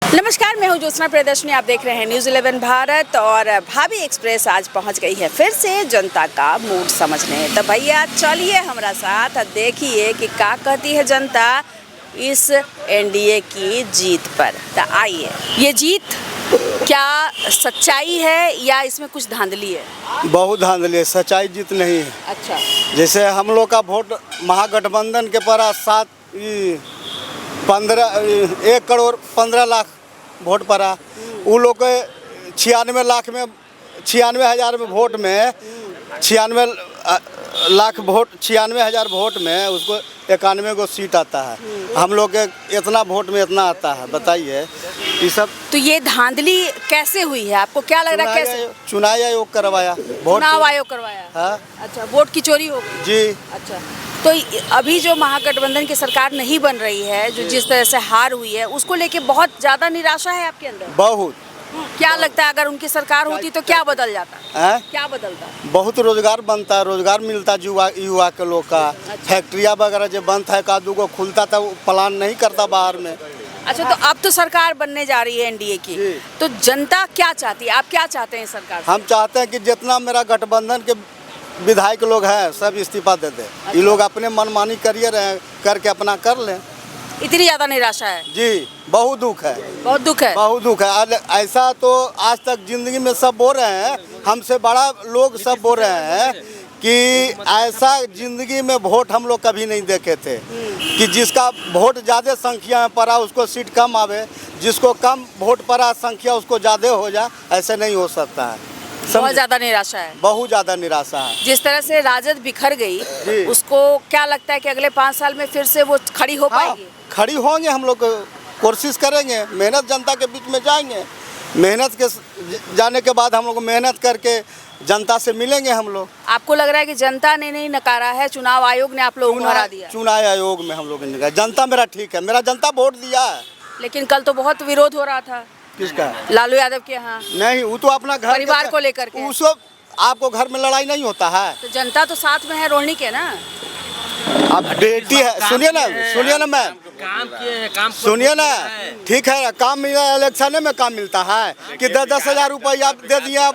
नमस्कार, मैं हूं ज्योत्सना प्रियदर्शनी। आप देख रहे हैं न्यूज़ 11 भारत और भाभी एक्सप्रेस आज पहुंच गई है फिर से जनता का मूड समझने। तो भैया चलिए हमारा साथ देखिए कि क्या कहती है जनता इस एनडीए की जीत पर। तो आइए, ये जीत क्या सच्चाई है या इसमें कुछ धांधली है? बहुत धांधली है, सच्चाई जीत नहीं है। अच्छा, जैसे हम लोग का वोट महागठबंधन के पर 1 करोड़ 15 लाख वोट पड़ा। वो लोग के 96 लाख में 96,000 में वोट में 96,000 वोट में उसको 91 को सीट आता है। हम लोग के इतना वोट में इतना आता है, बताइए ये सब। तो ये धांधली कैसे हुई है? आपको क्या लग रहा है कैसे? चुनाव आयोग करवाया, चुनाव आयोग करवाया। हाँ? अच्छा, वोट की चोरी हो गई जी। अच्छा, तो अभी जो महागठबंधन की सरकार नहीं बन रही है, जो जिस तरह से हार हुई है, उसको लेके बहुत ज़्यादा निराशा है आपके अंदर? बहुत। क्या लगता है अगर उनकी सरकार होती तो क्या बदल जाता? क्या बदलता? बहुत रोजगार बनता है, रोजगार मिलता युवा के लोग का। फैक्ट्रिया वगैरह जो बनता है का को खुलता था, प्लान नहीं करता बाहर में। अच्छा, तो अब तो सरकार बनने जा रही है एनडीए की, तो जनता क्या चाहती है? आप क्या चाहते हैं सरकार से? हम चाहते हैं कि जितना मेरा गठबंधन के विधायक लोग हैं सब इस्तीफा दे दे। ये लोग अपने मनमानी करियर करके अपना कर लें। इतनी ज़्यादा निराशा है जी, बहुत दुख है, बहुत दुख है, बहुत दुख है। ऐसा तो आज तक जिंदगी में सब बोल रहे हैं, हमसे बड़ा लोग सब बोल रहे हैं कि ऐसा जिंदगी में वोट हम लोग कभी नहीं देखे थे कि जिसका वोट ज़्यादा संख्या में पड़ा उसको सीट कम आवे, जिसको कम वोट पड़ा संख्या उसको ज़्यादा हो जाए। ऐसे नहीं हो सकता है। बहुत ज़्यादा निराशा है, बहुत ज़्यादा निराशा है। जिस तरह से राजद बिखर गई, उसको क्या लगता है कि अगले 5 साल में फिर से वो खड़ी हो पाएगी? खड़ी होंगे, हम लोग कोशिश करेंगे, मेहनत जनता के बीच में जाएंगे। मेहनत के जाने के बाद हम लोग मेहनत करके जनता से मिलेंगे हम लोग। आपको लग रहा है कि जनता ने नहीं नकारा है, चुनाव आयोग ने आप लोगों को हरा दिया? चुनाव आयोग में हम लोग ने, जनता मेरा ठीक है, मेरा जनता वोट दिया है। लेकिन कल तो बहुत विरोध हो रहा था। किसका? लालू यादव के यहाँ। नहीं, वो तो अपना घर परिवार को लेकर के। उसको आपको घर में लड़ाई नहीं होता है तो जनता तो साथ में है रोहिणी के ना। अब बेटी है, सुनिए ना मैम, काम किए हैं, काम सुनिए ना, ठीक है, काम मिला, इलेक्शन में काम मिलता है कि 10,000 रुपया दे दिया,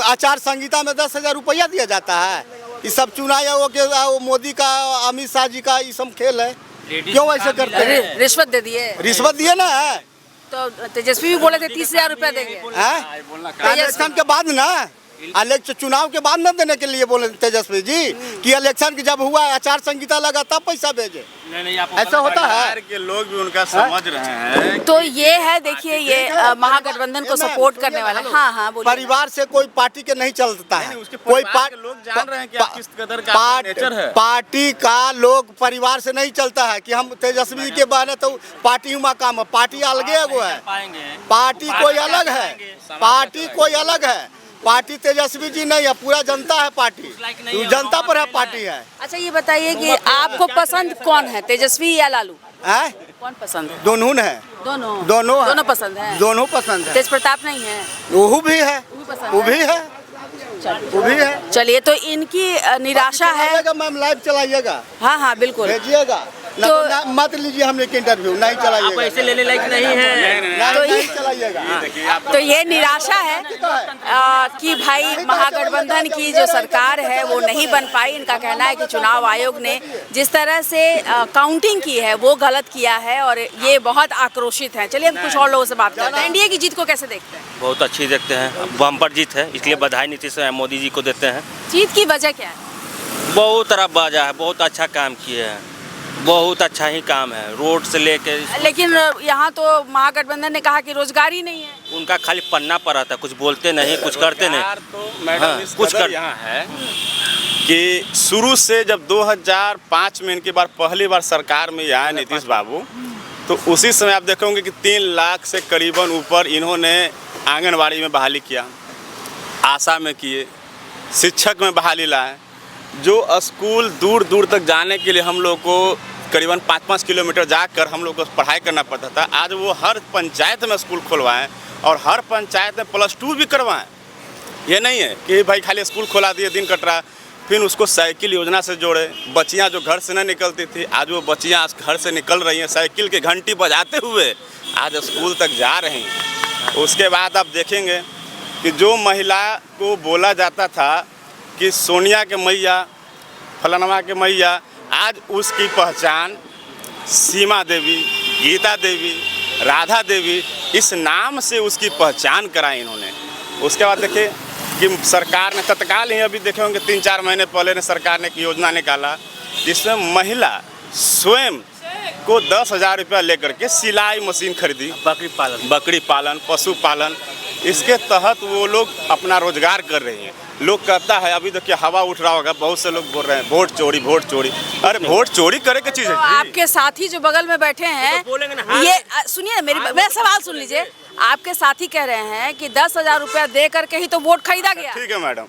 आचार संहिता में 10,000 रुपया दिया जाता है। ये सब चुनाव आयोग के, मोदी का, अमित शाह जी का ये सब खेल है। क्यों ऐसे करते हैं? रिश्वत दे दिए, रिश्वत दिए ना। तो तेजस्वी भी बोले थे 30,000 रुपया देंगे। इलेक्शन के बाद ना, इलेक्शन चुनाव के बाद न देने के लिए बोले तेजस्वी जी कि इलेक्शन की जब हुआ आचार संहिता लगा तब पैसा भेजे। नहीं, ऐसा होता है के लोग भी उनका समझ रहे हैं। तो ये है, देखिए, ये महागठबंधन को सपोर्ट करने वाला। हाँ, बोलिए। परिवार से कोई पार्टी के नहीं चलता है। कोई लोग जान रहे हैं कि आप किस कदर का नेचर है। पार्टी का लोग परिवार से नहीं चलता है कि हम तेजस्वी के बने तो पार्टी हुआ काम है। पार्टी अलग है, पार्टी कोई अलग है, पार्टी कोई अलग है। पार्टी तेजस्वी जी नहीं है, पूरा जनता है पार्टी, जनता पर है पार्टी है। अच्छा, ये बताइए कि आपको पसंद कौन है, तेजस्वी या लालू? कौन पसंद है? दोनों है, दोनों पसंद है। दोनों पसंद है। तेज प्रताप नहीं है? वो भी है, वो भी है, वो भी है। चलिए, तो इनकी निराशा है। मैम लाइव चलाइएगा। हाँ, बिल्कुल भेजिएगा। तो मत लीजिए हमने के इंटरव्यू, नहीं चलाइएगा। ऐसे लेने लायक नहीं है, तो नहीं चलाइएगा। तो ये निराशा है कि भाई महागठबंधन की जो सरकार है वो नहीं बन पाई। इनका कहना है कि चुनाव आयोग ने जिस तरह से काउंटिंग की है वो गलत किया है और ये बहुत आक्रोशित हैं। चलिए हम कुछ और लोगों से बात करते हैं। एनडीए की जीत को कैसे देखते हैं? बहुत अच्छी देखते हैं, बम्पर जीत है, इसलिए बधाई नीतीश मोदी जी को देते हैं। जीत की वजह क्या है? बहुत तरफ बाजा है, बहुत अच्छा काम किए हैं, बहुत अच्छा ही काम है, रोड से लेके। लेकिन यहाँ तो महागठबंधन ने कहा कि रोजगार ही नहीं है। उनका खाली पन्ना पड़ा था, कुछ बोलते नहीं, कुछ करते नहीं। तो मैडम इस कदर यहाँ है कि शुरू से जब 2005 में इनकी पहली बार सरकार में आए नीतीश बाबू, तो उसी समय आप देखोगे कि 3 लाख से करीबन ऊपर इन्होंने आंगनवाड़ी में बहाली किया, आशा में किए, शिक्षक में बहाली लाए। जो स्कूल दूर दूर तक जाने के लिए हम लोग को करीबन 5-5 किलोमीटर जाकर हम लोग को पढ़ाई करना पड़ता था, आज वो हर पंचायत में स्कूल खुलवाएं और हर पंचायत में +2 भी करवाएं। ये नहीं है कि भाई खाली स्कूल खोला दिए दिन कट रहा। फिर उसको साइकिल योजना से जोड़े। बच्चियाँ जो घर से न निकलती थी, आज वो बच्चियाँ घर से निकल रही हैं, साइकिल की घंटी बजाते हुए आज स्कूल तक जा रही हैं। उसके बाद आप देखेंगे कि जो महिला को बोला जाता था कि सोनिया के मैया, फलानमा के मैया, आज उसकी पहचान सीमा देवी, गीता देवी, राधा देवी, इस नाम से उसकी पहचान कराई इन्होंने। उसके बाद देखिए कि सरकार ने तत्काल ही, अभी देखे होंगे 3-4 महीने पहले ने सरकार ने एक योजना निकाला जिसमें महिला स्वयं को 10,000 रुपया लेकर के सिलाई मशीन खरीदी, बकरी पालन, पशु पालन, इसके तहत वो लोग अपना रोजगार कर रही हैं। लोग कहता है, अभी देखिए हवा उठ रहा होगा, बहुत से लोग बोल रहे हैं वोट चोरी, वोट चोरी। अरे वोट चोरी करे की चीज़ है। आपके साथी जो बगल में बैठे हैं, ये सुनिए मेरा सवाल सुन लीजिए। आपके साथी कह रहे हैं कि 10,000 रुपया दे करके ही तो वोट खरीदा गया। ठीक है मैडम,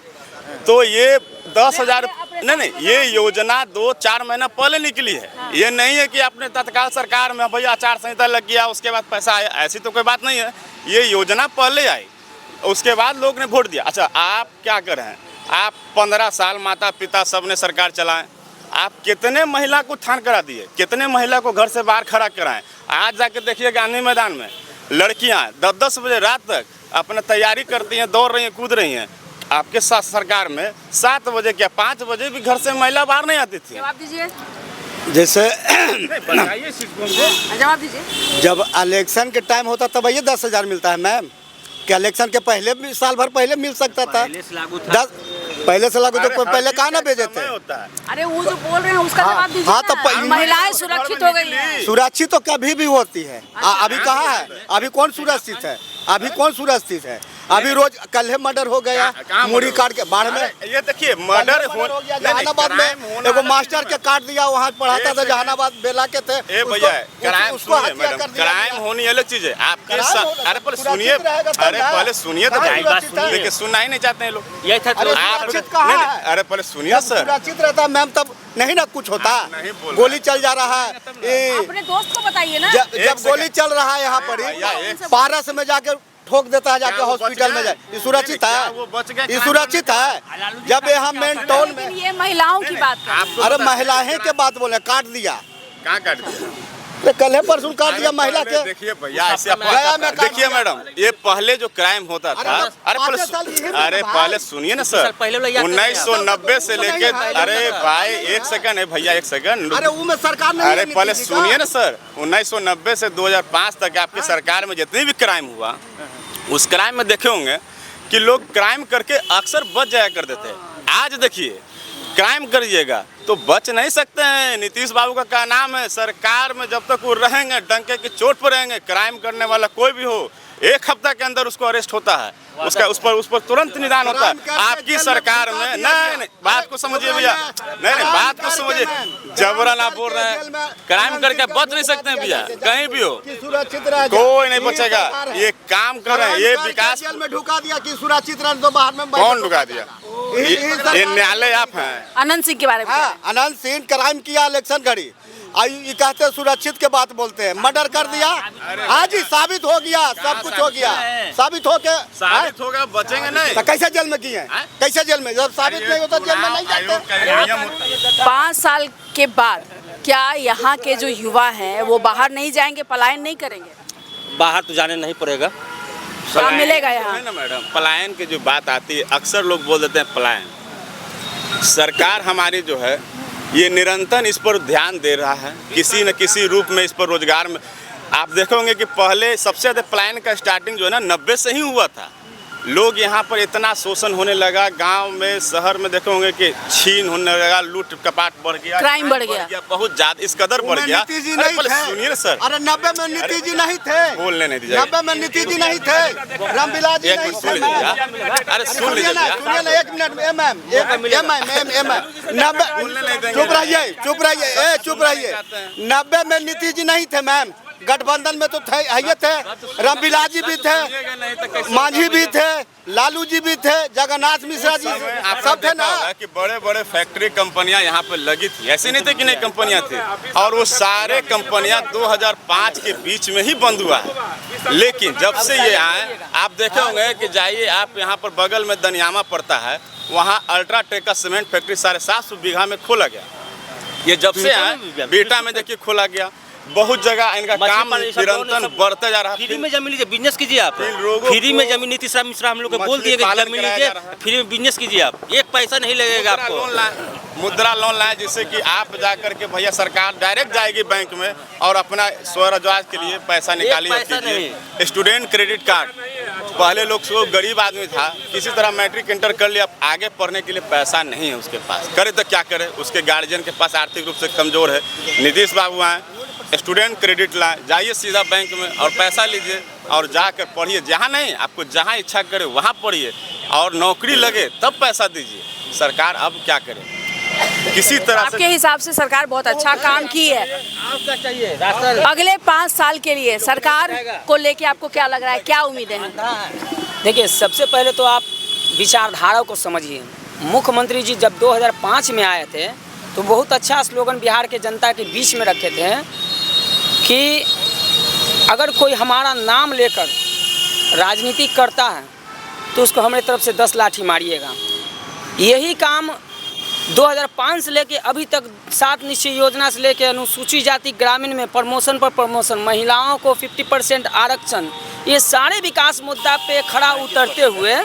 तो ये 10,000 नहीं, ये योजना 2-4 महीना पहले निकली है। ये नहीं है कि आपने तत्काल सरकार में भैया आचार संहिता लग गया उसके बाद पैसा आया, ऐसी तो कोई बात नहीं है। ये योजना पहले आई, उसके बाद लोग ने वोट दिया। अच्छा, आप क्या कर रहे हैं? आप 15 साल माता पिता सब ने सरकार चलाएं, आप कितने महिला को थान करा दिए, कितने महिला को घर से बाहर खड़ा कराएं। आज जाके देखिए गांधी मैदान में लड़कियां 10-10 बजे रात तक अपना तैयारी करती हैं, दौड़ रही हैं, कूद रही हैं। आपके साथ सरकार में 7 बजे क्या 5 बजे भी घर से महिला बाहर नहीं आती थी। जवाब दीजिए। जैसे जवाब दीजिए। जब इलेक्शन के टाइम होता तब ये 10,000 मिलता है मैम। क्या इलेक्शन के पहले भी साल भर पहले मिल सकता था? पहले से लागू तो पहले कहाँ ना भेजे थे? अरे वो जो बोल रहे हैं उसका जवाब दीजिए। हाँ, तो महिलाएं सुरक्षित हो गई हैं। सुरक्षित तो कभी भी होती है। अभी कहाँ है? अभी कौन सुरक्षित है? अभी कौन सुरक्षित है? अभी रोज कल मर्डर हो गया, मुड़ी काट के बाढ़ में। ये देखिए मर्डर हो गया जहानाबाद में, एगो मास्टर के काट दिया, वहाँ पढ़ाता था जहानाबाद बेला के थे। भैया क्राइम होनी अलग चीज है आपके। अरे पर सुनिए, अरे पहले सुनिए तो, देखिए सुनना ही नहीं चाहते हैं लोग। ये था अरे पहले सुनिए सर। सुरक्षित रहता मैम, तब नहीं ना कुछ होता। गोली चल जा रहा है, अपने दोस्त को बताइए ना। जब गोली चल रहा है यहाँ पर पारस में जाकर ठोक देता है, जाके हॉस्पिटल में जाए, ये सुरक्षित है? ये सुरक्षित है? जब यहाँ मेन टाउन में ये महिलाओं की बात कर। अरे महिलाएं के बात बोले, काट दिया। कहाँ काट दिया? कल परसों काट दिया महिला के। देखिए भैया ऐसे देखिए मैडम, ये पहले जो क्राइम होता था, अरे पहले सुनिए ना सर, 1990 से लेके, अरे भाई एक सेकंड है भैया, एक सेकंड। अरे वो में सरकार नहीं, अरे पहले सुनिए ना सर, 1990 से 2005 तक आपकी सरकार में जितनी भी क्राइम हुआ, उस क्राइम में देखे होंगे कि लोग क्राइम करके अक्सर बच जाया करते थे। आज देखिए क्राइम करिएगा तो बच नहीं सकते हैं। नीतीश बाबू का क्या नाम है, सरकार में जब तक वो रहेंगे डंके की चोट पर रहेंगे, क्राइम करने वाला कोई भी हो 1 हफ्ता के अंदर उसको अरेस्ट होता है, उस पर तुरंत निदान होता है। आपकी सरकार में नहीं, बात को समझिए भैया, नहीं बात को समझिए, जबरन आप बोल रहे हैं क्राइम करके बच नहीं सकते हैं भैया, कहीं भी हो कोई नहीं बचेगा। ये काम कर रहे हैं, ये विकास में ढुका दिया कि सुरक्षित रह, तो बाहर में कौन ढुका दिया? ये न्यायालय आप हैं। अनंत सिंह के बारे में, अनंत सिंह क्राइम किया इलेक्शन घड़ी, ये कहते सुरक्षित के बात बोलते हैं, मर्डर कर दिया। आज ही साबित हो गया, सब कुछ हो गया, साबित होगा, बचेंगे नहीं तो कैसे जेल में किए? कैसे जेल में? जब साबित नहीं होता जेल में नहीं जाते। 5 साल के बाद क्या यहाँ के जो युवा हैं वो बाहर नहीं जाएंगे, पलायन नहीं करेंगे? बाहर तो जाने नहीं पड़ेगा, काम मिलेगा यहाँ ना मैडम। पलायन की जो बात आती है, अक्सर लोग बोल देते हैं पलायन। सरकार हमारी जो है ये निरंतर इस पर ध्यान दे रहा है, किसी न किसी रूप में इस पर रोजगार में। आप देखोगे कि पहले सबसे ज़्यादा पलायन का स्टार्टिंग जो है ना 90 से ही हुआ था। लोग यहाँ पर इतना शोषण होने लगा, गांव में शहर में देखोगे कि छीन होने लगा, लूट कपाट बढ़ गया, क्राइम बढ़ गया, बहुत ज्यादा इस कदर बढ़ गया। सुनिए ना सर, अरे 90 में नीतीश जी नहीं थे, बोलने नहीं दीजिए। 90 में नीतीश जी नहीं थे, रामविलास जी नहीं थे। अरे सुन लीजिए, सुनिए ना 1 मिनट, चुप रहिए, 90 में नीतीश जी नहीं थे मैम, गठबंधन में तो थे, ये थे, रामविलास जी भी थे, मांझी भी थे, लालू जी भी थे, जगन्नाथ मिश्रा जी सब थे ना। कि बड़े बड़े फैक्ट्री कंपनियां यहाँ पे लगी थी, ऐसे नहीं थे कि नहीं कंपनियां थी, और वो सारे कंपनियां 2005 के बीच में ही बंद हुआ है। लेकिन जब से ये आए, आप देखे होंगे कि जाइए आप यहाँ पर बगल में दनियामा पड़ता है, वहाँ अल्ट्राटेक का सीमेंट फैक्ट्री 750 बीघा में खोला गया। ये जब से आए बेटा में देखिए खोला गया, बहुत जगह इनका काम निरंतर बढ़ता जा रहा है। फ्री में जमीन लीजिए, बिजनेस कीजिए आप। फ्री में जमीन, नीतीश मिश्रा हम लोग को बोल दिए कि जमीन लीजिए, फ्री में बिजनेस कीजिए आप, एक पैसा नहीं लगेगा आपको। मुद्रा लोन लाए जिससे कि आप जा करके भैया सरकार डायरेक्ट जाएगी बैंक में और अपना स्वरोजगार के लिए पैसा निकालिए। स्टूडेंट क्रेडिट कार्ड, पहले लोग जो गरीब आदमी था किसी तरह मैट्रिक इंटर कर लिया, आगे पढ़ने के लिए पैसा नहीं है उसके पास, करे तो क्या करे, उसके गार्जियन के पास आर्थिक रूप से कमजोर है। नीतीश बाबू आए, स्टूडेंट क्रेडिट लाए, जाइए सीधा बैंक में और पैसा लीजिए और जाकर पढ़िए। जहाँ नहीं, आपको जहाँ इच्छा करे वहाँ पढ़िए और नौकरी लगे तब पैसा दीजिए। सरकार अब क्या करे, किसी तरह आपके हिसाब से सरकार बहुत अच्छा काम की है। अगले 5 साल के लिए सरकार को लेके आपको क्या लग रहा है, क्या उम्मीदें हैं? देखिए, सबसे पहले तो आप विचारधारा को समझिए। मुख्यमंत्री जी जब 2005 में आए थे तो बहुत अच्छा स्लोगन बिहार के जनता के बीच में रखे थे कि अगर कोई हमारा नाम लेकर राजनीति करता है तो उसको हमारी तरफ से 10 लाठी मारिएगा। यही काम 2005 से लेके अभी तक 7 निश्चय योजना से लेके अनुसूचित जाति ग्रामीण में प्रमोशन पर प्रमोशन, महिलाओं को 50% आरक्षण, ये सारे विकास मुद्दा पे खड़ा उतरते हुए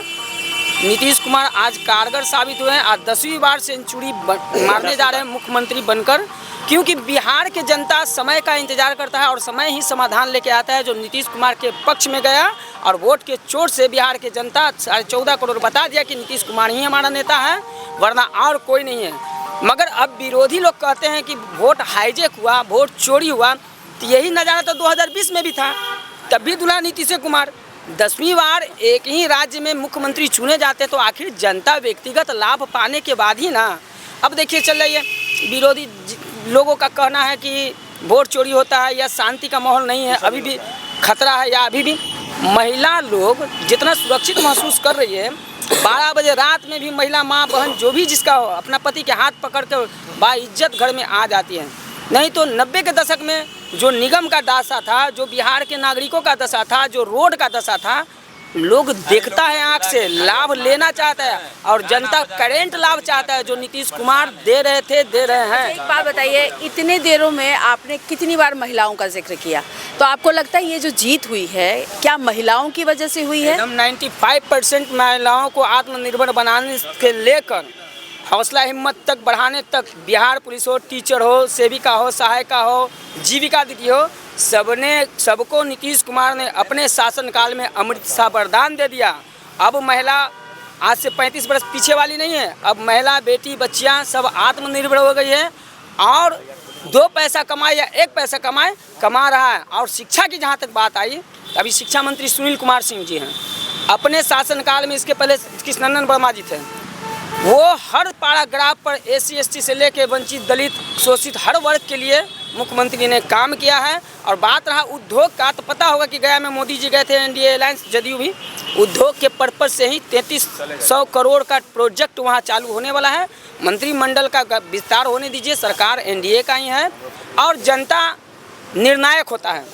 नीतीश कुमार आज कारगर साबित हुए हैं। आज 10वीं बार सेंचुरी मारने जा रहे हैं मुख्यमंत्री बनकर, क्योंकि बिहार के जनता समय का इंतजार करता है और समय ही समाधान लेके आता है। जो नीतीश कुमार के पक्ष में गया और वोट के चोट से बिहार के जनता 14.5 करोड़ बता दिया कि नीतीश कुमार ही हमारा नेता है, वरना और कोई नहीं है। मगर अब विरोधी लोग कहते हैं कि वोट हाईजेक हुआ, वोट चोरी हुआ, तो यही नज़ारा तो 2020 में भी था, तब भी दुल्हा नीतीश कुमार। 10वीं बार एक ही राज्य में मुख्यमंत्री चुने जाते तो आखिर जनता व्यक्तिगत लाभ पाने के बाद ही ना। अब देखिए चल रही है, विरोधी लोगों का कहना है कि वोट चोरी होता है या शांति का माहौल नहीं है, अभी भी खतरा है, या अभी भी महिला लोग जितना सुरक्षित महसूस कर रही है, 12 बजे रात में भी महिला माँ बहन जो भी जिसका हो अपना पति के हाथ पकड़ कर बाइज्जत घर में आ जाती है। नहीं तो 90 के दशक में जो निगम का दशा था, जो बिहार के नागरिकों का दशा था, जो रोड का दशा था, लोग देखता है आँख से, लाभ लेना चाहता है और जनता करेंट लाभ चाहता है, जो नीतीश कुमार दे रहे थे, दे रहे हैं। एक बात बताइए, इतने देरों में आपने कितनी बार महिलाओं का जिक्र किया, तो आपको लगता है ये जो जीत हुई है क्या महिलाओं की वजह से हुई है? एकदम 95% महिलाओं को आत्मनिर्भर बनाने के लेकर हौसला हिम्मत तक बढ़ाने तक, बिहार पुलिस हो, टीचर हो, सेविका हो, सहायिका हो, जीविका दीदी हो, सबको नीतीश कुमार ने अपने शासनकाल में अमृत सा वरदान दे दिया। अब महिला आज से 35 वर्ष पीछे वाली नहीं है, अब महिला, बेटी, बच्चियां सब आत्मनिर्भर हो गई है और 2 पैसा कमाए या 1 पैसा कमा रहा है। और शिक्षा की जहाँ तक बात आई, अभी शिक्षा मंत्री सुनील कुमार सिंह जी हैं, अपने शासनकाल में, इसके पहले कृष्णनंदन वर्मा जी थे, वो हर पैराग्राफ पर SC ST से लेके वंचित, दलित, शोषित हर वर्ग के लिए मुख्यमंत्री ने काम किया है। और बात रहा उद्योग का, तो पता होगा कि गया में मोदी जी गए थे, NDA अलायंस जदयू भी, उद्योग के पर्पज से ही 3300 करोड़ का प्रोजेक्ट वहाँ चालू होने वाला है। मंत्रिमंडल का विस्तार होने दीजिए, सरकार NDA का ही है और जनता निर्णायक होता है।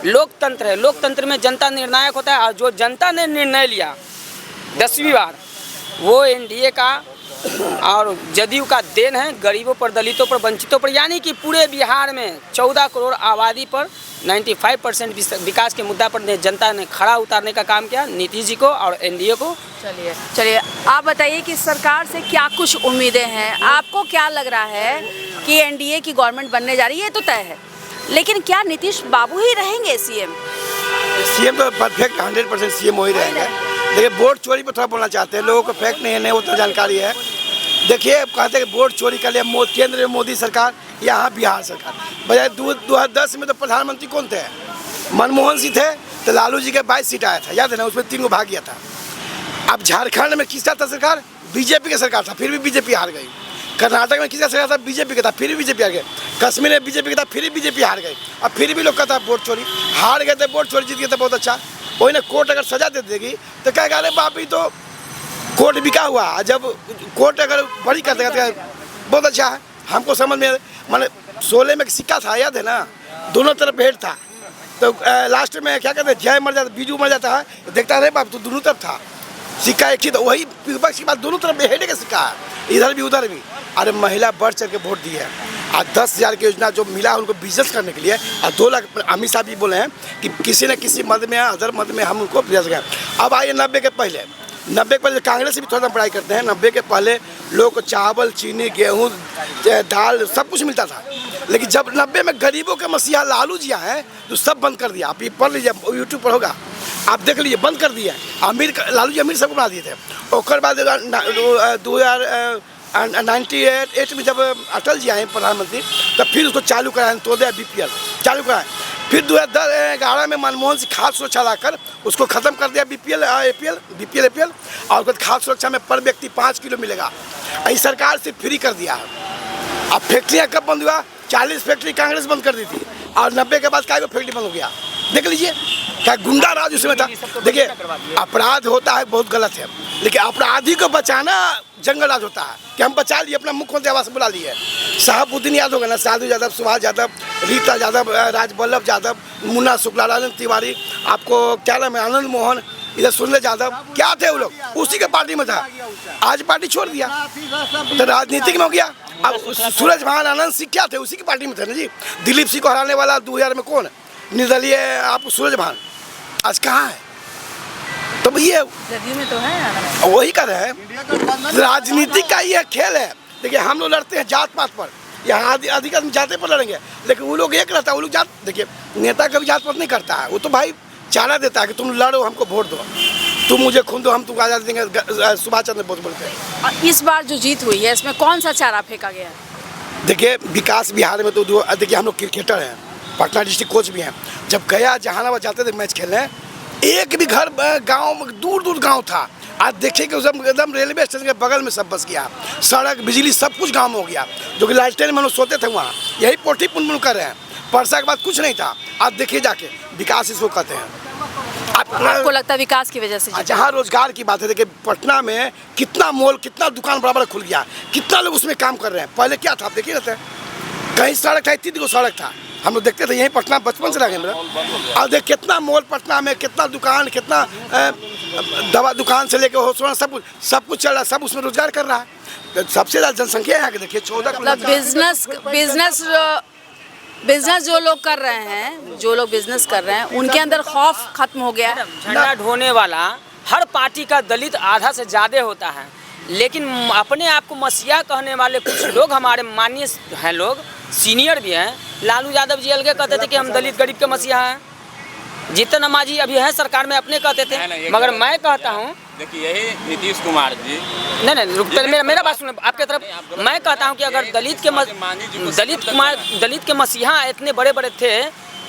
लोकतंत्र है, लोकतंत्र में जनता निर्णायक होता है और जो जनता ने निर्णय लिया 10वीं बार, वो NDA का और जदयू का देन है। गरीबों पर, दलितों पर, वंचितों पर, यानी कि पूरे बिहार में 14 करोड़ आबादी पर 95% विकास के मुद्दा पर जनता ने खड़ा उतारने का काम किया, नीतीश जी को और NDA को। चलिए आप बताइए कि सरकार से क्या कुछ उम्मीदें हैं? आपको क्या लग रहा है कि NDA की गवर्नमेंट बनने जा रही है, ये तो तय है, लेकिन क्या नीतीश बाबू ही रहेंगे CM? CM तो परफेक्ट 100% CM हो ही रहेंगे। देखिए, वोट चोरी पर थोड़ा बोलना चाहते हैं, लोगों को फैक्ट नहीं उतना जानकारी है। देखिए, कहते हैं कि वोट चोरी कर लिया केंद्र में मोदी सरकार, यहाँ बिहार सरकार। बजाय 2010 में तो प्रधानमंत्री कौन थे? मनमोहन सिंह थे, तो लालू जी के 22 सीट आया था, याद है ना, उसमें 3 को भाग गया था। अब झारखंड में किसका था सरकार? BJP की सरकार था, फिर भी BJP हार गई। कर्नाटक में किसका सरकार था? BJP का था, फिर भी BJP हार गए। कश्मीर में बीजेपी के था, फिर बीजेपी हार गई। अब फिर भी लोग कहता है वोट चोरी, हार गए थे वोट चोरी, जीत गए थे बहुत अच्छा। वही ना कोर्ट अगर सजा दे देगी तो कहेगा अरे बाप ही तो कोर्ट बिका हुआ, जब कोर्ट अगर बड़ी कर देगा बहुत अच्छा है। हमको समझ में मैंने 16 में सिक्का था, याद है ना, दोनों तरफ हेड था, तो लास्ट में क्या कहते हैं जय मर जाता, बीजू मर जाता है, तो देखता है बाप तो दोनों तरफ था सिक्का एक ही, तो वही विपक्ष की बात, दोनों तरफ हेड का सिक्का है, इधर भी उधर भी। अरे महिला बढ़ चढ़ के वोट दी है, आज 10,000 की योजना जो मिला उनको बिजनेस करने के लिए, और 2 लाख अमित शाह भी बोले हैं कि किसी न किसी मद में अदर मद में हम उनको भेज गए। अब आइए 90 के पहले कांग्रेस भी थोड़ा बड़ाई करते हैं। 90 के पहले लोगों को चावल, चीनी, गेहूँ, दाल सब कुछ मिलता था, लेकिन जब 90 में गरीबों के मसीहा लालू जी आए तो सब बंद कर दिया। आप ये पढ़ लीजिए, यूट्यूब पर होगा, आप देख लीजिए, बंद कर दिया। लालू जी अमीर सबको बना दिए थे। और बाद 2098 में जब अटल जी आए प्रधानमंत्री, तब फिर उसको चालू कराएं, तो BPL चालू कराएं। फिर 2011 में मनमोहन सिंह खाद्य सुरक्षा लाकर उसको ख़त्म कर दिया, BPL APL, और खाद्य सुरक्षा में पर व्यक्ति 5 किलो मिलेगा। इस सरकार से फ्री कर दिया है। अब फैक्ट्रियाँ कब बंद हुआ? 40 फैक्ट्री कांग्रेस बंद कर दी थी, और 90 के बाद क्या फैक्ट्री बंद हो गया, देख लीजिए क्या गुंडा राज उसमें था। देखिए अपराध होता है बहुत गलत है, लेकिन अपराधी को बचाना जंगल राज होता है कि हम बचा लिए, अपना मुख्यमंत्री आवास बुला लिए। साहबुद्दीन याद होगा ना, साधु यादव, सुभाष यादव, रीता यादव, राजवल्लभ यादव, मुन्ना शुक्ला, राजेंद्र तिवारी, आपको क्या नाम है, आनंद मोहन, इधर सुनील यादव, क्या थे वो लोग, उसी के पार्टी में था। आज पार्टी छोड़ दिया तो राजनीतिक में हो गया। अब सूरज भान, आनंद सिंह क्या थे, उसी की पार्टी में थे ना जी। दिलीप सिंह को हराने वाला 2000 में कौन, निर्दलीय आप सूरज भान, आज कहाँ है? तो ये जदयू में तो है, वही कर रहे हैं। राजनीति का ये खेल है। देखिए हम लोग लड़ते हैं जात पात पर, यहाँ अधिक आदमी जाते पर लड़ेंगे, लेकिन वो लोग एक रहता है, वो लोग जात, देखिए नेता कभी जात पात नहीं करता है, वो तो भाई चारा देता है कि तुम लड़ो, हमको वोट दो, तुम मुझे खून दो, हम तुमको आज़ाद देंगे। सुभाष चंद्र बोस बोलते हैं। और इस बार जो जीत हुई है इसमें कौन सा चारा फेंका गया है? देखिए विकास बिहार में तो देखिए हम लोग क्रिकेटर हैं, पटना डिस्ट्रिक्ट कोच भी हैं। जब गया जहानाबाद जाते थे मैच खेलने, एक भी घर गांव दूर गांव था। आज देखिए कि एकदम रेलवे स्टेशन के बगल में सब बस गया, सड़क, बिजली, सब कुछ गांव में हो गया। जो कि लालटेन में हम लोग सोते थे वहाँ, यही पोटी पुन कर रहे हैं। परसा के बाद कुछ नहीं था, आज देखिए जाके विकास इसको कहते हैं। आपको लगता है विकास की वजह से? जहाँ रोजगार की बात है, देखिए पटना में कितना मॉल, कितना दुकान बराबर खुल गया, कितना लोग उसमें काम कर रहे हैं। पहले क्या था आप देखिए रहते हैं, कहीं सड़क था, इतनी को सड़क था, हम लोग देखते थे, यहीं पटना बचपन से लगे मेरा। और देख कितना मॉल पटना में, कितना दुकान, कितना दवा दुकान से लेकर होस्टल, सब कुछ चल रहा है, सब उसमें रोजगार कर रहा है। सबसे ज़्यादा जनसंख्या यहाँ की देखिए 14। बिजनेस जो लोग कर रहे हैं, बिजनेस कर रहे हैं, उनके अंदर खौफ खत्म हो गया। झंडा ढोने वाला हर पार्टी का दलित आधा से ज़्यादा होता है, लेकिन अपने आप को मसीहा कहने वाले कुछ लोग हमारे माननीय हैं, लोग सीनियर भी हैं। लालू यादव जी अलगे कहते थे कि हम दलित गरीब के मसीहा हैं। जीतन नमाजी अभी हैं सरकार में, अपने कहते थे, मगर मैं कहता हूँ, देखिए यही नीतीश कुमार जी, नहीं रुक, मेरा बात सुनो, आपके तरफ मैं कहता हूँ कि अगर दलित के मसीहा इतने बड़े बड़े थे,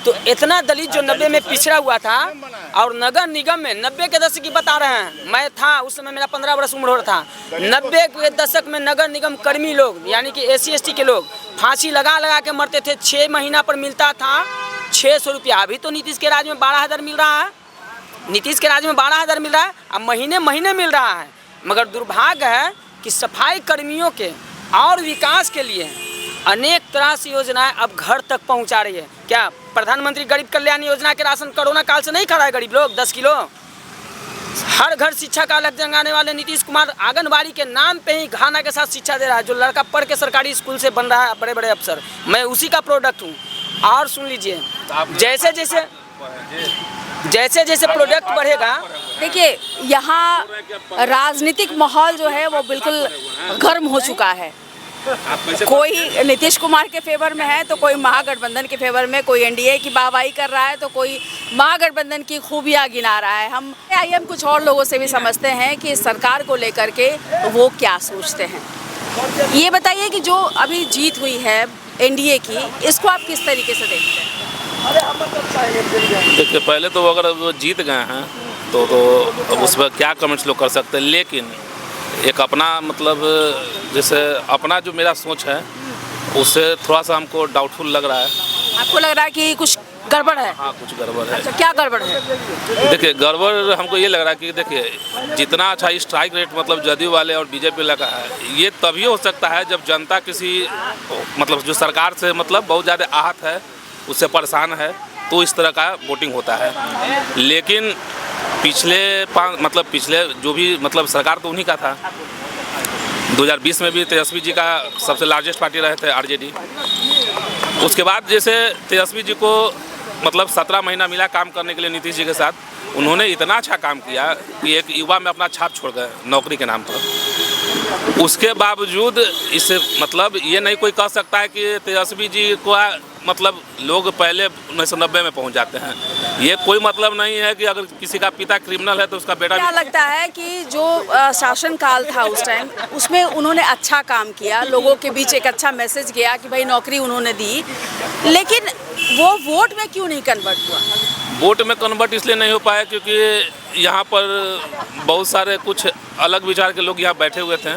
तो इतना दलित जो 90 में पिछड़ा हुआ था, और नगर निगम में 90 के दशक की बता रहे हैं, मैं था उस समय, मेरा 15 वर्ष उम्र हो रहा था। 90 के दशक में नगर निगम कर्मी लोग, यानी कि SC ST के लोग फांसी लगा के मरते थे। 6 महीना पर मिलता था 600 रुपया। अभी तो नीतीश के राज में 12,000 मिल रहा है, नीतीश के राज में 12,000 मिल रहा है, अब महीने मिल रहा है। मगर दुर्भाग्य है कि सफाई कर्मियों के और विकास के लिए अनेक तरह से योजनाएं अब घर तक पहुंचा रही है। क्या प्रधानमंत्री गरीब कल्याण योजना के राशन कोरोना काल से नहीं खा रहा है गरीब लोग 10 किलो? हर घर शिक्षा का अलग जंगाने वाले नीतीश कुमार आंगनबाड़ी के नाम पे ही घाना के साथ शिक्षा दे रहा है। जो लड़का पढ़ के सरकारी स्कूल से बन रहा है बड़े बड़े अफसर, मैं उसी का प्रोडक्ट हूँ। और सुन लीजिए, जैसे जैसे प्रोडक्ट बढ़ेगा, देखिए यहाँ राजनीतिक माहौल जो है वो बिल्कुल गर्म हो चुका है। कोई नीतीश कुमार के फेवर में है, तो कोई महागठबंधन के फेवर में, कोई NDA की वाहवाही कर रहा है, तो कोई महागठबंधन की खूबियां गिना रहा है। हम कुछ और लोगों से भी समझते हैं कि सरकार को लेकर के वो क्या सोचते हैं। ये बताइए कि जो अभी जीत हुई है NDA की, इसको आप किस तरीके से देखते हैं? देखिए पहले तो अगर वो जीत गए हैं तो उस पर क्या कमेंट्स लोग कर सकते हैं, लेकिन एक अपना मतलब जैसे अपना जो मेरा सोच है उससे थोड़ा सा हमको डाउटफुल लग रहा है। आपको लग रहा है कि कुछ गड़बड़ है? हाँ, कुछ गड़बड़ है। अच्छा, क्या गड़बड़ है? देखिए, गड़बड़ हमको ये लग रहा है कि देखिए जितना अच्छा स्ट्राइक रेट मतलब जदयू वाले और बीजेपी लगा है, ये तभी हो सकता है जब जनता किसी मतलब जो सरकार से मतलब बहुत ज़्यादा आहत है, उससे परेशान है, तो इस तरह का वोटिंग होता है। लेकिन पिछले जो भी मतलब सरकार तो उन्हीं का था। 2020 में भी तेजस्वी जी का सबसे लार्जेस्ट पार्टी रहे थे आरजेडी। उसके बाद जैसे तेजस्वी जी को मतलब 17 महीना मिला काम करने के लिए नीतीश जी के साथ, उन्होंने इतना अच्छा काम किया कि एक युवा में अपना छाप छोड़ गए नौकरी के नाम पर। उसके बावजूद इससे मतलब ये नहीं कोई कह सकता है कि तेजस्वी जी को मतलब लोग पहले 1990 में पहुंच जाते हैं। ये कोई मतलब नहीं है कि अगर किसी का पिता क्रिमिनल है तो उसका बेटा क्या लगता है कि जो शासन काल था उस टाइम, उसमें उन्होंने अच्छा काम किया, लोगों के बीच एक अच्छा मैसेज गया कि भाई नौकरी उन्होंने दी, लेकिन वो वोट में क्यों नहीं कन्वर्ट हुआ? वोट में कन्वर्ट इसलिए नहीं हो पाया क्योंकि यहाँ पर बहुत सारे कुछ अलग विचार के लोग यहाँ बैठे हुए थे।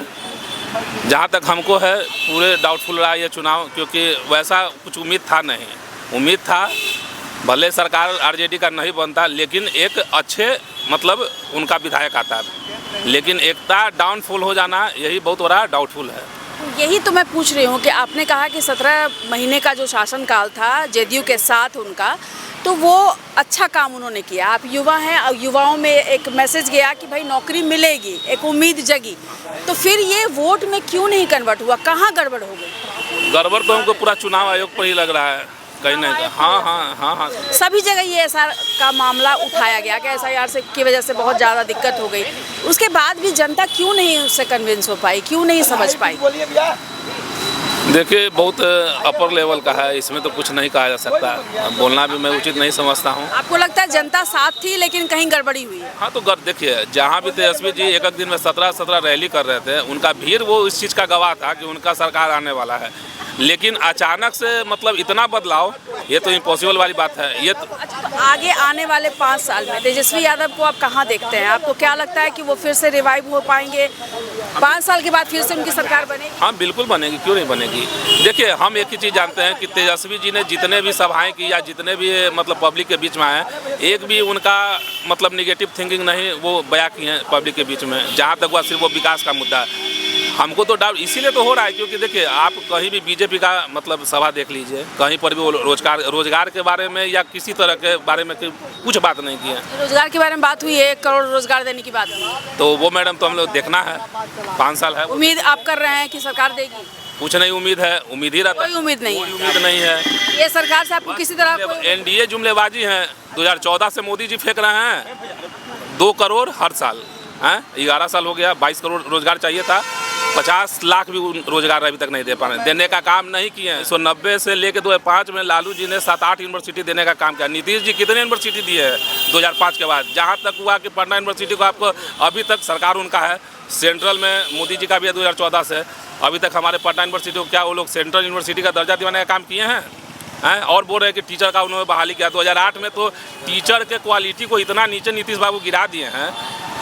जहाँ तक हमको है पूरे डाउटफुल रहा ये चुनाव, क्योंकि वैसा कुछ उम्मीद था नहीं। उम्मीद था भले सरकार आरजेडी का नहीं बनता, लेकिन एक अच्छे मतलब उनका विधायक आता, लेकिन एकता डाउनफॉल हो जाना यही बहुत बड़ा डाउटफुल है। यही तो मैं पूछ रही हूँ कि आपने कहा कि 17 महीने का जो शासनकाल था जदयू के साथ उनका, तो वो अच्छा काम उन्होंने किया। आप युवा हैं और युवाओं में एक मैसेज गया कि भाई नौकरी मिलेगी, एक उम्मीद जगी, तो फिर ये वोट में क्यों नहीं कन्वर्ट हुआ? कहाँ गड़बड़ हो गई? गड़बड़ तो हमको पूरा चुनाव आयोग पर ही लग रहा है कहीं ना कहीं। हाँ। सभी जगह ये एसआर का मामला उठाया गया कि एसआईआर की वजह से बहुत ज़्यादा दिक्कत हो गई। उसके बाद भी जनता क्यों नहीं उससे कन्विंस हो पाई, क्यों नहीं समझ पाई? देखिए, बहुत अपर लेवल का है, इसमें तो कुछ नहीं कहा जा सकता। बोलना भी मैं उचित नहीं समझता हूँ। आपको लगता है जनता साथ थी लेकिन कहीं गड़बड़ी हुई है? हाँ, तो देखिए, जहाँ भी तेजस्वी जी एक दिन में 17 रैली कर रहे थे, उनका भीड़ वो इस चीज़ का गवाह था कि उनका सरकार आने वाला है। लेकिन अचानक से मतलब इतना बदलाव, ये तो इम्पॉसिबल वाली बात है। ये तो आगे आने वाले 5 साल में तेजस्वी यादव को आप कहाँ देखते हैं? आपको क्या लगता है कि वो फिर से रिवाइव हो पाएंगे? 5 साल के बाद फिर से उनकी सरकार बनेगी? हाँ, बिल्कुल बनेगी, क्यों नहीं बनेगी। देखिए, हम एक ही चीज़ जानते हैं कि तेजस्वी जी ने जितने भी सभाएं की या जितने भी मतलब पब्लिक के बीच में आए, एक भी उनका मतलब निगेटिव थिंकिंग नहीं वो बयां की है पब्लिक के बीच में। जहाँ तक हुआ सिर्फ वो विकास का मुद्दा है। हमको तो डाउट इसीलिए तो हो रहा है क्योंकि देखिए, आप कहीं भी बीजेपी का मतलब सभा देख लीजिए, कहीं पर भी वो रोजगार के बारे में या किसी तरह के बारे में कुछ बात नहीं की है। रोजगार के बारे में बात हुई है, 1 करोड़ रोजगार देने की बात हुई, तो वो मैडम तो हम लोग देखना है। 5 साल है। उम्मीद आप कर रहे हैं कि सरकार देगी? कुछ नहीं उम्मीद है, उम्मीद ही रहता है। कोई उम्मीद नहीं? कोई उम्मीद नहीं है। ये सरकार से आपको किसी तरह एनडीए जुमलेबाजी है। 2014 से मोदी जी फेंक रहे हैं 2 करोड़ हर साल हैं। 11 साल हो गया, 22 करोड़ रोजगार चाहिए था, 50 लाख भी रोजगार अभी तक नहीं दे पा रहे, देने का काम नहीं किए हैं। 1990 से लेकर 2005 में लालू जी ने 7-8 यूनिवर्सिटी देने का काम किया। नीतीश जी कितने यूनिवर्सिटी दिए हैं 2005 के बाद? जहाँ तक हुआ कि पटना यूनिवर्सिटी को आपको अभी तक सरकार उनका है, सेंट्रल में मोदी जी का भी है 2014 से अभी तक। हमारे पटना यूनिवर्सिटी को क्या वो लोग सेंट्रल यूनिवर्सिटी का दर्जा दिलाने का काम किए हैं? और बोल रहे हैं कि टीचर का उन्होंने बहाली किया। 2008 में तो टीचर के क्वालिटी को इतना नीचे नीतीश बाबू गिरा दिए हैं।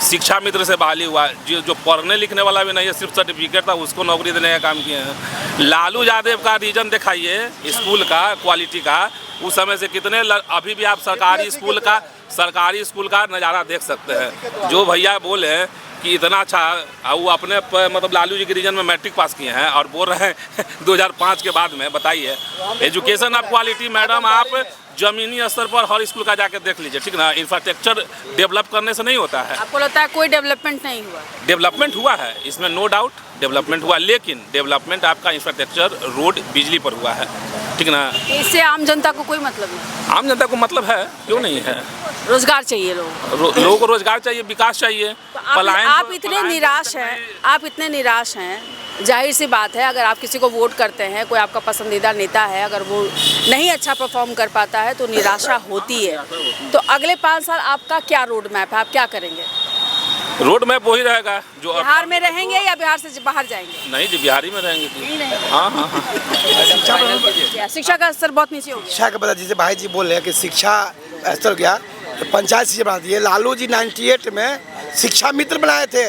शिक्षा मित्र से बहाली हुआ, जो पढ़ने लिखने वाला भी नहीं है, सिर्फ सर्टिफिकेट था, उसको नौकरी देने का काम किए हैं। लालू यादव का रीजन दिखाइए स्कूल का क्वालिटी का, उस समय से कितने अभी भी आप सरकारी स्कूल का नज़ारा देख सकते हैं। जो भैया बोले कि इतना अच्छा, वो अपने मतलब लालू जी के रीजन में मैट्रिक पास किए हैं और बोल रहे हैं 2005 के बाद में। बताइए, एजुकेशन ऑफ क्वालिटी मैडम आप जमीनी स्तर पर हर स्कूल का जाकर देख लीजिए, ठीक ना। इंफ्रास्ट्रक्चर डेवलप करने से नहीं होता है। आपको लगता है कोई डेवलपमेंट नहीं हुआ? डेवलपमेंट हुआ है, इसमें नो डाउट डेवलपमेंट हुआ, लेकिन डेवलपमेंट आपका इंफ्रास्ट्रक्चर रोड बिजली पर हुआ है, ठीक ना। इससे आम जनता को कोई मतलब नहीं? आम जनता को मतलब है, क्यों नहीं है। रोजगार चाहिए लोगों को रोजगार चाहिए, विकास चाहिए। तो आप इतने निराश हैं, जाहिर सी बात है अगर आप किसी को वोट करते हैं, कोई आपका पसंदीदा नेता है, अगर वो नहीं अच्छा परफॉर्म कर पाता है तो निराशा होती है। तो अगले 5 साल आपका क्या रोड मैप है? आप क्या करेंगे? रोड मैप वही रहेगा जो बिहार में रहेंगे या बिहार से बाहर जाएंगे? नहीं जी, बिहार ही में रहेंगे। हाँ। शिक्षा का स्तर बहुत नीचे हो गया। शिक्षा का बता, जैसे भाई जी बोल रहे हैं कि शिक्षा स्तर गया, तो पंचायत से बना दिए। लालू जी 98 में शिक्षा मित्र बनाए थे,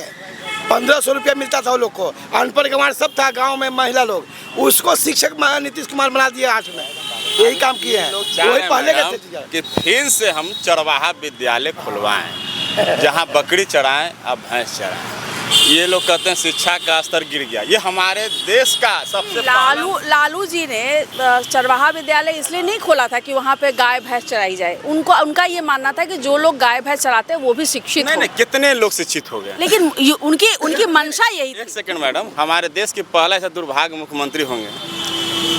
1500 रुपया मिलता था वो लोग को, अनपढ़ गंवार सब था गांव में, महिला लोग, उसको शिक्षक नीतीश कुमार बना दिया 8 में, यही काम किए हैं। वही पहले कि फिर से हम चरवाहा विद्यालय खुलवाएं, जहां बकरी चराएं अब भैंस चराएं। ये लोग कहते हैं शिक्षा का स्तर गिर गया, ये हमारे देश का सबसे लालू जी ने चरवाहा विद्यालय इसलिए नहीं खोला था कि वहाँ पे गाय भैंस चराई जाए, उनका ये मानना था कि जो लोग गाय भैंस चराते हैं वो भी शिक्षित नहीं, कितने लोग शिक्षित हो गए, लेकिन उनकी मंशा यही थी। एक सेकंड मैडम, हमारे देश के पहला ऐसा दुर्भाग्य मुख्यमंत्री होंगे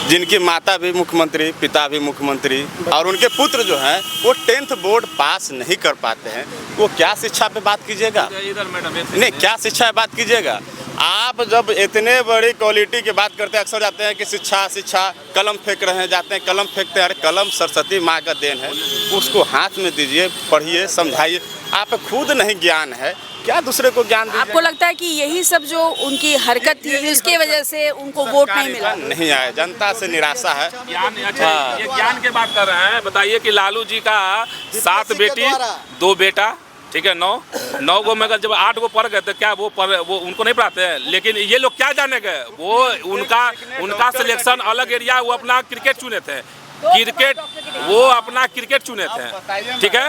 जिनकी माता भी मुख्यमंत्री, पिता भी मुख्यमंत्री, और उनके पुत्र जो हैं वो 10th बोर्ड पास नहीं कर पाते हैं। वो क्या शिक्षा पे बात कीजिएगा, नहीं क्या शिक्षा पे बात कीजिएगा। आप जब इतने बड़ी क्वालिटी की बात करते हैं, अक्सर जाते हैं कि शिक्षा कलम फेंक रहे हैं, जाते हैं कलम फेंकते हैं। अरे कलम सरस्वती माँ का देन है, उसको हाथ में दीजिए, पढ़िए, समझाइए। आप खुद नहीं ज्ञान है, क्या दूसरे को ज्ञान दीजिए। आपको लगता है कि यही सब जो उनकी हरकत थी उसकी वजह से उनको वोट नहीं मिला? नहीं आया, जनता से निराशा है। ये ज्ञान की बात कर रहे हैं। बताइए कि लालू जी का 7 बेटी 2 बेटा, ठीक है, 9 गो में अगर जब 8 गो पढ़ गए तो क्या वो उनको नहीं पढ़ाते हैं? लेकिन ये लोग क्या जाने गए, वो उनका सिलेक्शन अलग एरिया, वो अपना क्रिकेट चुने थे, वो अपना क्रिकेट चुने थे, ठीक है,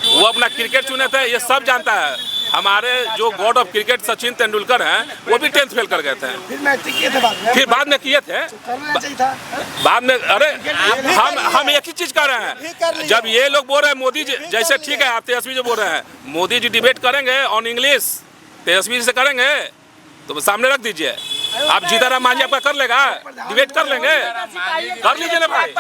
वो अपना क्रिकेट चुने थे, ये सब जानता है। हमारे जो God of cricket Sachin Tendulkar हैं, वो भी 10th फेल कर गए थे, फिर बाद में किए थे, बाद में। अरे हम एक ही चीज कर रहे हैं, जब ये लोग बोल रहे हैं मोदी जी जैसे, ठीक है, आप तेजस्वी जी बोल रहे हैं मोदी जी डिबेट करेंगे ऑन इंग्लिश, तेजस्वी जी से करेंगे तो सामने रख दीजिए। आप जीताराम मांझी आपका कर लेगा, डिबेट कर लेंगे, कर लीजिए ना भाई।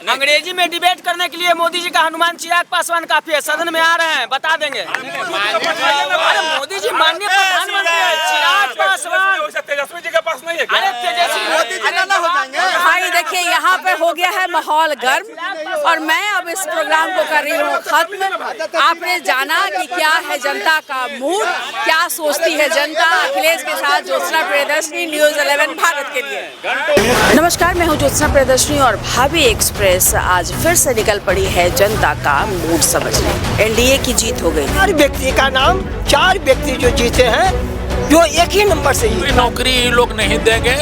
अंग्रेजी में डिबेट करने के लिए मोदी जी का हनुमान चिराग पासवान काफी है, सदन में आ रहे हैं, बता देंगे। अरे मोदी जी माननीय प्रधानमंत्री है, चिराग पासवान तेजस्वी जी के पास नहीं है। अरे तेजस्वी भाई देखिए, यहाँ पे हो गया है माहौल गर्म, और मैं अब इस प्रोग्राम को कर रही हूँ खत्म। आपने जाना कि क्या है जनता का मूड, क्या सोचती है जनता। अखिलेश के साथ ज्योत्सना प्रियदर्शनी, न्यूज़ 11 भारत के लिए। नमस्कार, मैं हूँ ज्योत्सना प्रियदर्शनी और भाभी एक्सप्रेस आज फिर से निकल पड़ी है जनता का मूड समझने। एनडीए की जीत हो गई। 4 व्यक्ति का नाम, 4 व्यक्ति जो जीते हैं, जो एक ही नंबर से ही। नौकरी लोग नहीं देंगे,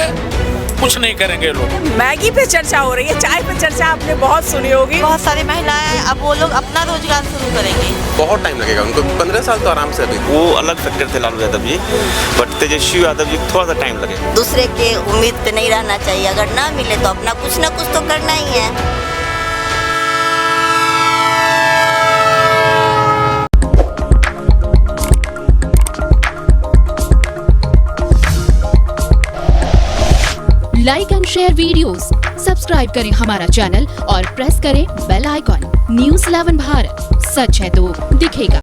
कुछ नहीं करेंगे लोग। मैगी पे चर्चा हो रही है, चाय पे चर्चा आपने बहुत सुनी होगी। बहुत सारी महिलाएं हैं, अब वो लोग अपना रोजगार शुरू करेंगे। बहुत टाइम लगेगा उनको, 15 साल तो आराम से। अभी वो अलग फैक्टर थे लालू यादव जी, बट तेजस्वी यादव जी थोड़ा सा टाइम लगे। दूसरे के उम्मीद पे नहीं रहना चाहिए, अगर ना मिले तो अपना कुछ ना कुछ तो करना ही है। Like and share videos, subscribe करें हमारा चैनल और प्रेस करें बेल आइकॉन। न्यूज़ 11 भारत, सच है तो दिखेगा।